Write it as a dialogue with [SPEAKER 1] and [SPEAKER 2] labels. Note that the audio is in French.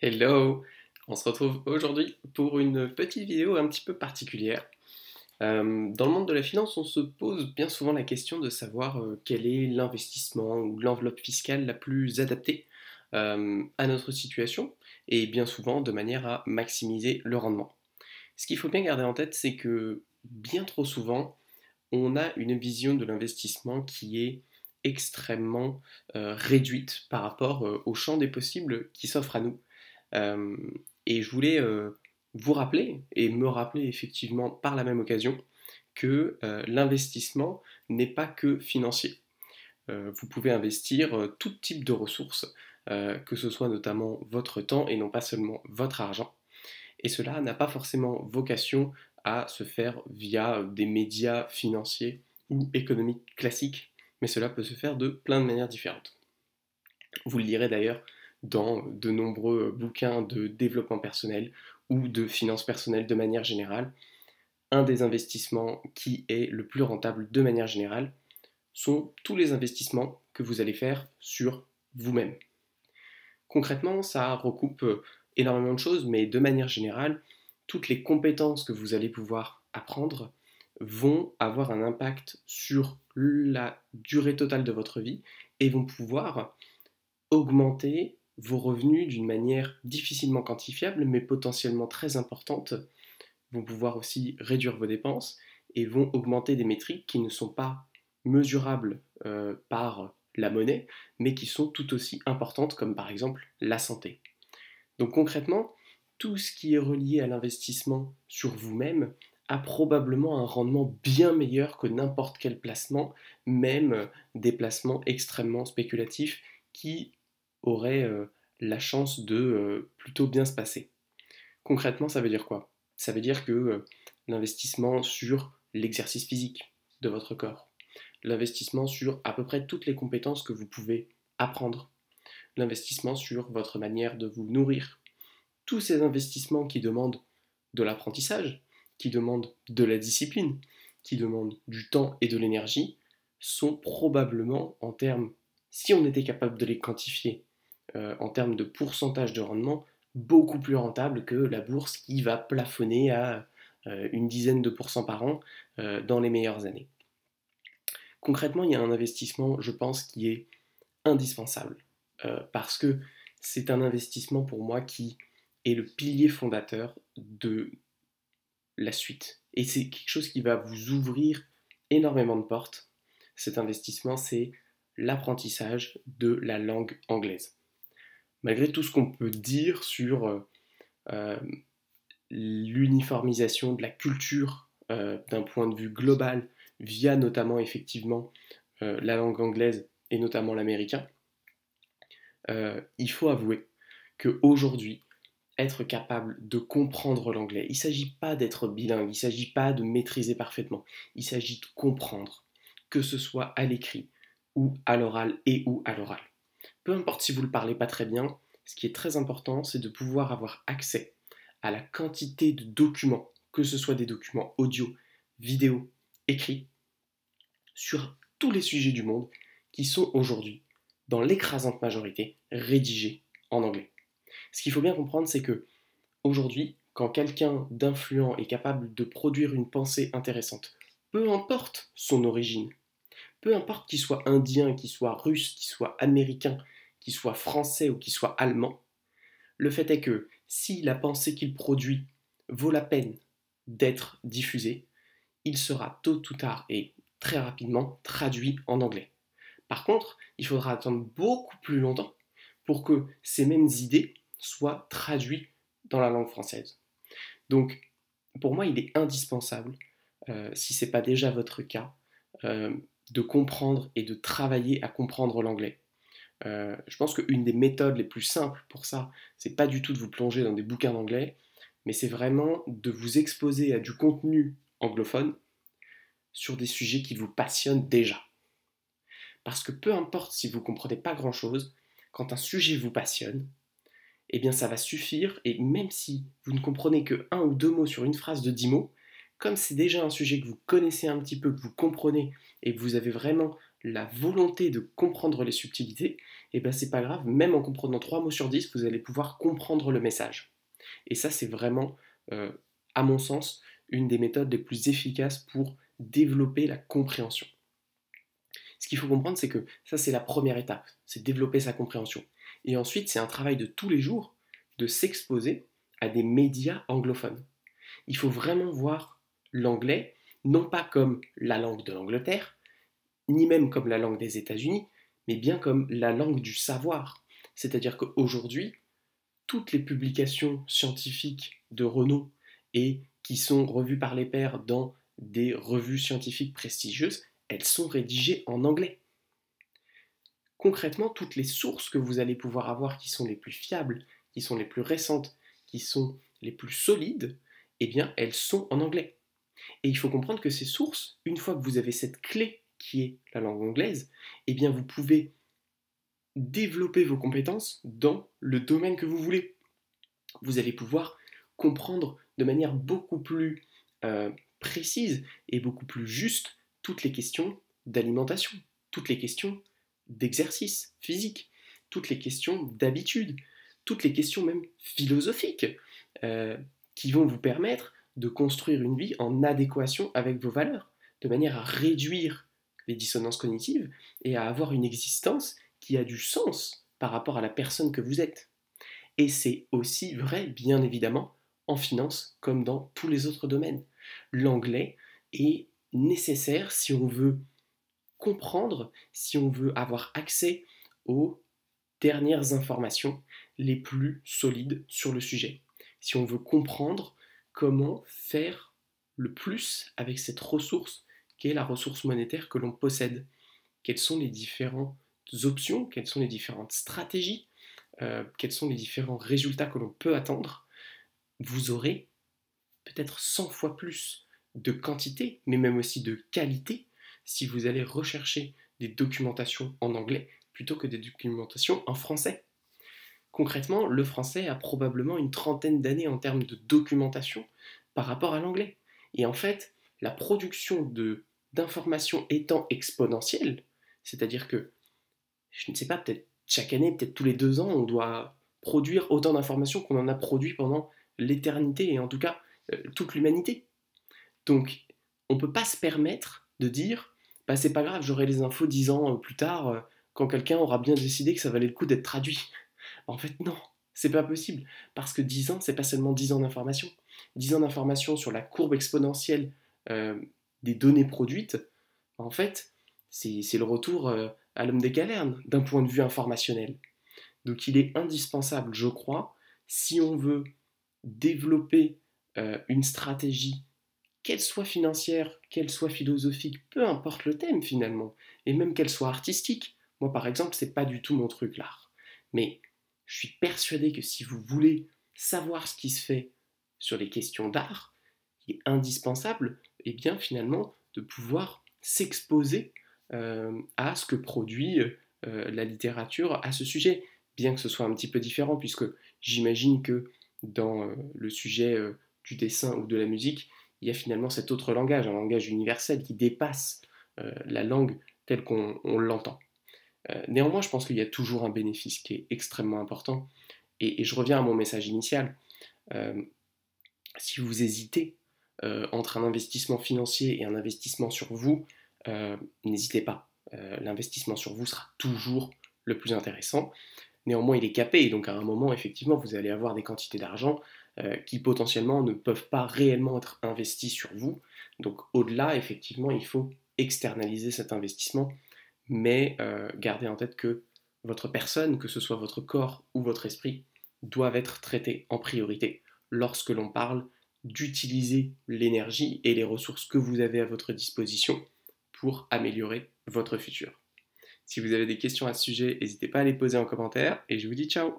[SPEAKER 1] Hello! On se retrouve aujourd'hui pour une petite vidéo un petit peu particulière. Dans le monde de la finance, on se pose bien souvent la question de savoir quel est l'investissement ou l'enveloppe fiscale la plus adaptée à notre situation et bien souvent de manière à maximiser le rendement. Ce qu'il faut bien garder en tête, c'est que bien trop souvent, on a une vision de l'investissement qui est extrêmement réduite par rapport au champ des possibles qui s'offre à nous. Euh, et je voulais vous rappeler, et me rappeler effectivement par la même occasion, que l'investissement n'est pas que financier. Vous pouvez investir tout type de ressources, que ce soit notamment votre temps et non pas seulement votre argent. Et cela n'a pas forcément vocation à se faire via des médias financiers ou économiques classiques, mais cela peut se faire de plein de manières différentes. Vous le lirez d'ailleurs dans de nombreux bouquins de développement personnel ou de finances personnelles de manière générale. Un des investissements qui est le plus rentable de manière générale sont tous les investissements que vous allez faire sur vous-même. Concrètement, ça recoupe énormément de choses, mais de manière générale, toutes les compétences que vous allez pouvoir apprendre vont avoir un impact sur la durée totale de votre vie et vont pouvoir augmenter vos revenus d'une manière difficilement quantifiable, mais potentiellement très importante, vont pouvoir aussi réduire vos dépenses et vont augmenter des métriques qui ne sont pas mesurables par la monnaie, mais qui sont tout aussi importantes, comme par exemple la santé. Donc concrètement, tout ce qui est relié à l'investissement sur vous-même a probablement un rendement bien meilleur que n'importe quel placement, même des placements extrêmement spéculatifs qui auraient la chance de plutôt bien se passer. Concrètement, ça veut dire quoi? Ça veut dire que l'investissement sur l'exercice physique de votre corps, l'investissement sur à peu près toutes les compétences que vous pouvez apprendre, l'investissement sur votre manière de vous nourrir, tous ces investissements qui demandent de l'apprentissage, qui demandent de la discipline, qui demandent du temps et de l'énergie, sont probablement en termes, si on était capable de les quantifier, en termes de pourcentage de rendement, beaucoup plus rentables que la bourse qui va plafonner à une dizaine de pourcents par an dans les meilleures années. Concrètement, il y a un investissement, je pense, qui est indispensable parce que c'est un investissement pour moi qui est le pilier fondateur de la suite. Et c'est quelque chose qui va vous ouvrir énormément de portes. Cet investissement, c'est l'apprentissage de la langue anglaise. Malgré tout ce qu'on peut dire sur euh, l'uniformisation de la culture d'un point de vue global via notamment effectivement la langue anglaise et notamment l'américain, il faut avouer qu'aujourd'hui, être capable de comprendre l'anglais, il ne s'agit pas d'être bilingue, il ne s'agit pas de maîtriser parfaitement, il s'agit de comprendre, que ce soit à l'écrit ou à l'oral et ou à l'oral. Peu importe si vous ne le parlez pas très bien, ce qui est très important, c'est de pouvoir avoir accès à la quantité de documents, que ce soit des documents audio, vidéo, écrits, sur tous les sujets du monde qui sont aujourd'hui, dans l'écrasante majorité, rédigés en anglais. Ce qu'il faut bien comprendre, c'est que aujourd'hui, quand quelqu'un d'influent est capable de produire une pensée intéressante, peu importe son origine, peu importe qu'il soit indien, qu'il soit russe, qu'il soit américain, qu'il soit français ou qu'il soit allemand, le fait est que si la pensée qu'il produit vaut la peine d'être diffusée, il sera tôt ou tard et très rapidement traduit en anglais. Par contre, il faudra attendre beaucoup plus longtemps pour que ces mêmes idées soient traduites dans la langue française. Donc, pour moi, il est indispensable, si ce n'est pas déjà votre cas, euh, de comprendre et de travailler à comprendre l'anglais. Je pense qu'une des méthodes les plus simples pour ça, c'est pas du tout de vous plonger dans des bouquins d'anglais, mais c'est vraiment de vous exposer à du contenu anglophone sur des sujets qui vous passionnent déjà. Parce que peu importe si vous ne comprenez pas grand-chose, quand un sujet vous passionne, eh bien ça va suffire, et même si vous ne comprenez que un ou deux mots sur une phrase de 10 mots, comme c'est déjà un sujet que vous connaissez un petit peu, que vous comprenez, et que vous avez vraiment la volonté de comprendre les subtilités, et ben c'est pas grave, même en comprenant 3 mots sur 10, vous allez pouvoir comprendre le message. Et ça, c'est vraiment, euh, à mon sens, une des méthodes les plus efficaces pour développer la compréhension. Ce qu'il faut comprendre, c'est que ça, c'est la première étape, c'est développer sa compréhension. Et ensuite, c'est un travail de tous les jours de s'exposer à des médias anglophones. Il faut vraiment voir l'anglais, non pas comme la langue de l'Angleterre, ni même comme la langue des États-Unis, mais bien comme la langue du savoir. C'est-à-dire qu'aujourd'hui, toutes les publications scientifiques de renom et qui sont revues par les pairs dans des revues scientifiques prestigieuses, elles sont rédigées en anglais. Concrètement, toutes les sources que vous allez pouvoir avoir qui sont les plus fiables, qui sont les plus récentes, qui sont les plus solides, eh bien, elles sont en anglais. Et il faut comprendre que ces sources, une fois que vous avez cette clé qui est la langue anglaise, eh bien, vous pouvez développer vos compétences dans le domaine que vous voulez. Vous allez pouvoir comprendre de manière beaucoup plus précise et beaucoup plus juste toutes les questions d'alimentation, toutes les questions d'exercice physique, toutes les questions d'habitude, toutes les questions même philosophiques euh, qui vont vous permettre de construire une vie en adéquation avec vos valeurs, de manière à réduire les dissonances cognitives et à avoir une existence qui a du sens par rapport à la personne que vous êtes. Et c'est aussi vrai, bien évidemment, en finance comme dans tous les autres domaines. L'anglais est nécessaire si on veut comprendre, si on veut avoir accès aux dernières informations les plus solides sur le sujet. Si on veut comprendre comment faire le plus avec cette ressource qui est la ressource monétaire que l'on possède. Quelles sont les différentes options, quelles sont les différentes stratégies, quels sont les différents résultats que l'on peut attendre, vous aurez peut-être 100 fois plus de quantité, mais même aussi de qualité, si vous allez rechercher des documentations en anglais plutôt que des documentations en français. Concrètement, le français a probablement une trentaine d'années en termes de documentation par rapport à l'anglais. Et en fait, la production d'informations étant exponentielle, c'est-à-dire que, je ne sais pas, peut-être chaque année, peut-être tous les 2 ans, on doit produire autant d'informations qu'on en a produit pendant l'éternité, et en tout cas toute l'humanité. Donc, on ne peut pas se permettre de dire, bah, c'est pas grave, j'aurai les infos 10 ans plus tard, quand quelqu'un aura bien décidé que ça valait le coup d'être traduit. En fait, non, c'est pas possible. Parce que 10 ans, c'est pas seulement 10 ans d'information. 10 ans d'information sur la courbe exponentielle des données produites, en fait, c'est le retour à l'homme des cavernes d'un point de vue informationnel. Donc il est indispensable, je crois, si on veut développer une stratégie, qu'elle soit financière, qu'elle soit philosophique, peu importe le thème finalement, et même qu'elle soit artistique. Moi par exemple, c'est pas du tout mon truc l'art. Mais je suis persuadé que si vous voulez savoir ce qui se fait sur les questions d'art, il est indispensable, et bien finalement, de pouvoir s'exposer à ce que produit la littérature à ce sujet, bien que ce soit un petit peu différent, puisque j'imagine que dans le sujet du dessin ou de la musique, il y a finalement cet autre langage, un langage universel qui dépasse la langue telle qu'on l'entend. Néanmoins, je pense qu'il y a toujours un bénéfice qui est extrêmement important, et je reviens à mon message initial. Euh, si vous hésitez entre un investissement financier et un investissement sur vous, n'hésitez pas. L'investissement sur vous sera toujours le plus intéressant. Néanmoins, il est capé, et donc à un moment, effectivement, vous allez avoir des quantités d'argent qui potentiellement ne peuvent pas réellement être investies sur vous. Donc au-delà, effectivement, il faut externaliser cet investissement, mais gardez en tête que votre personne, que ce soit votre corps ou votre esprit, doivent être traités en priorité lorsque l'on parle d'utiliser l'énergie et les ressources que vous avez à votre disposition pour améliorer votre futur. Si vous avez des questions à ce sujet, n'hésitez pas à les poser en commentaire et je vous dis ciao.